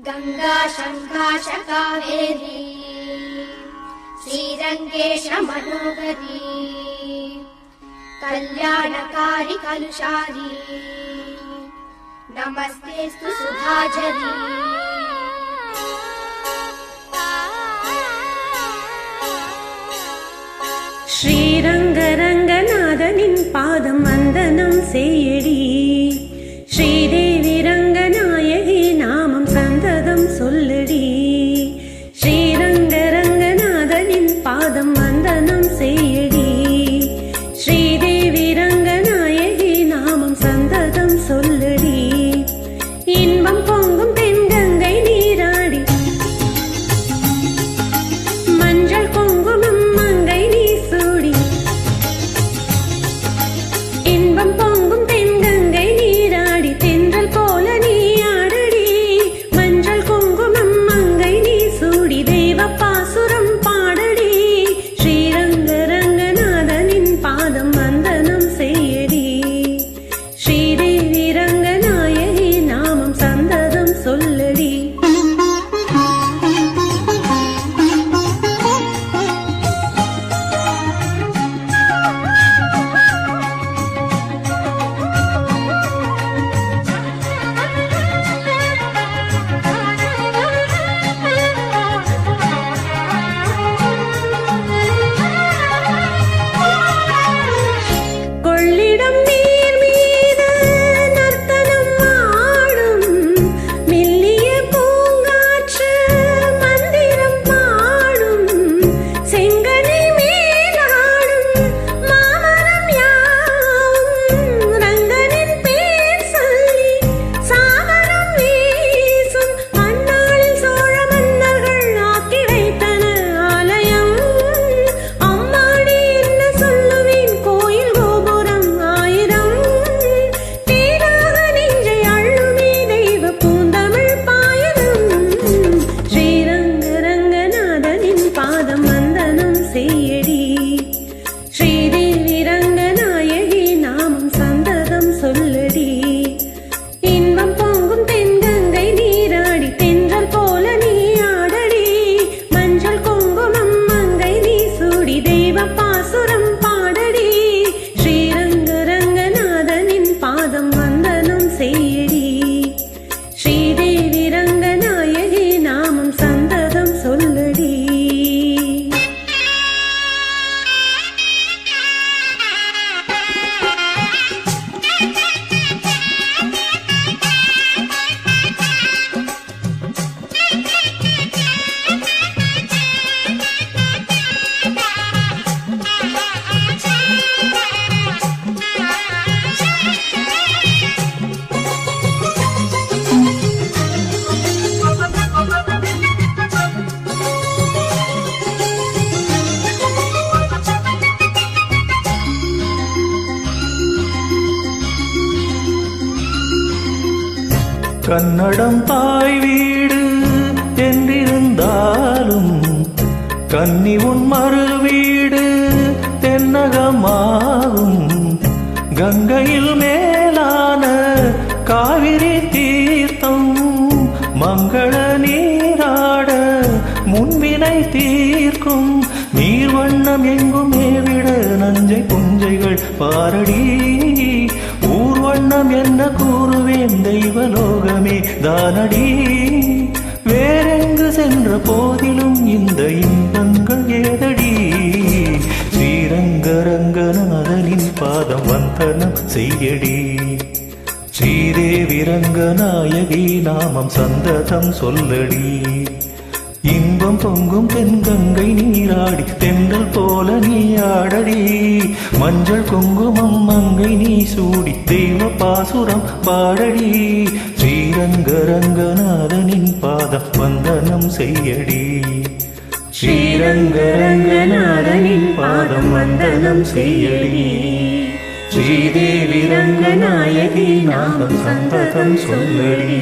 गंगा शंकाश कावेरी श्रीरंगेश मनोहरी कल्याणकारी कलुषारी नमस्तेस्तु सुधाझरी श्रीरंगरंगनाथनिन पादम वंदनम सेयडी श्रीदेवी रंगनायकि नामम संततम सोल्लडी श्रीरंगरंगनाथनिन पादम वंदनम सेयडी श्रीदेवी रंगनायकि नामम संततम सोल्लडी इन्बम पोंगुम तेन्गंगै नीराडी मंजल कुंकुमम मंगै नी सूडी इन्बम पोंगुम तेन्गंगै नीराडी तेंद्रल पोल नी आडडी मंजल कुंकुमम मंगै नी सूडी देव पासुरम पाडडी श्रीरंगरंगनाथनिन पादम वंदनम सेयडी श्रीदेवी रंगनायकि नामम संततम सोल्लडी கொள்ளிடம் நீர் மீது நர்த்தனம் ஆடும் மெல்லிய பூங்காற்று மந்திரம் பாடும் செங்கனி மேலாடும் மாமரம் யாவும் ரங்கனின் பேர் சொல்லி சாமரம் வீசும் அந்நாளில் சோழ மன்னர்கள் ஆக்கி வைத்தன ஆலயம் அம்மாடி என்ன சொல்லுவேன் கோயில் கோபுரம் ஆயிரம் தேனாக நெஞ்சை அள்ளுமே தெய்வ பூந்தமிழ் பாயலும் ஸ்ரீரங்கரங்கநாதனின் பாதம் வந்தனம் செய்யடி ஸ்ரீதேவி ரங்கநாயகி நாமம் சந்ததம் சொல்லடி இன்பம் பொங்கும் தென்கங்கை நீராடி தென்றல் போல நீ ஆடடி மஞ்சள் குங்குமம் மங்கை நீ சூடி தெய்வ பாசுரம் பாடடி ஸ்ரீரங்கரங்கநாதனின் பாதம் வந்தனம் செய்யடி ஸ்ரீதேவி ரங்கநாயகி நாமம் சந்ததம் சொல்லடி கன்னடம் தாய் வீடு என்றிருந்தாலும் கன்னி உன் மறு வீடு தென்னகமாகும் கங்கையில் மேலான காவிரி தீர்த்தம் மங்கள நீராட முன்வினை தீர்க்கும் நீர் வண்ணம் எங்குமே விட நஞ்சை புஞ்சைகள் பாரடி ஊர்வண்ணம் என்ன கூறுவேன் தெய்வலோகமே தானடி வேறெங்கு சென்ற போதிலும் இந்த இன்பங்கள் ஏதடி ஸ்ரீரங்கரங்கநாதனின் பாதம் வந்தனம் செய்யடி ஸ்ரீதேவி ரங்கநாயகி நாமம் சந்ததம் சொல்லடி இன்பம் பொங்கும் தென்கங்கை நீராடி தென்றல் போல நீ ஆடடி மஞ்சள் குங்குமம் மங்கை நீ சூடி தெய்வ பாசுரம் பாடடி ஸ்ரீரங்கரங்கநாதனின் பாதம் வந்தனம் செய்யடி ஸ்ரீரங்கரங்கநாதனின் பாதம் வந்தனம் செய்யடி ஸ்ரீதேவி ரங்கநாயகி நாமம் சந்ததம் சொல்லடி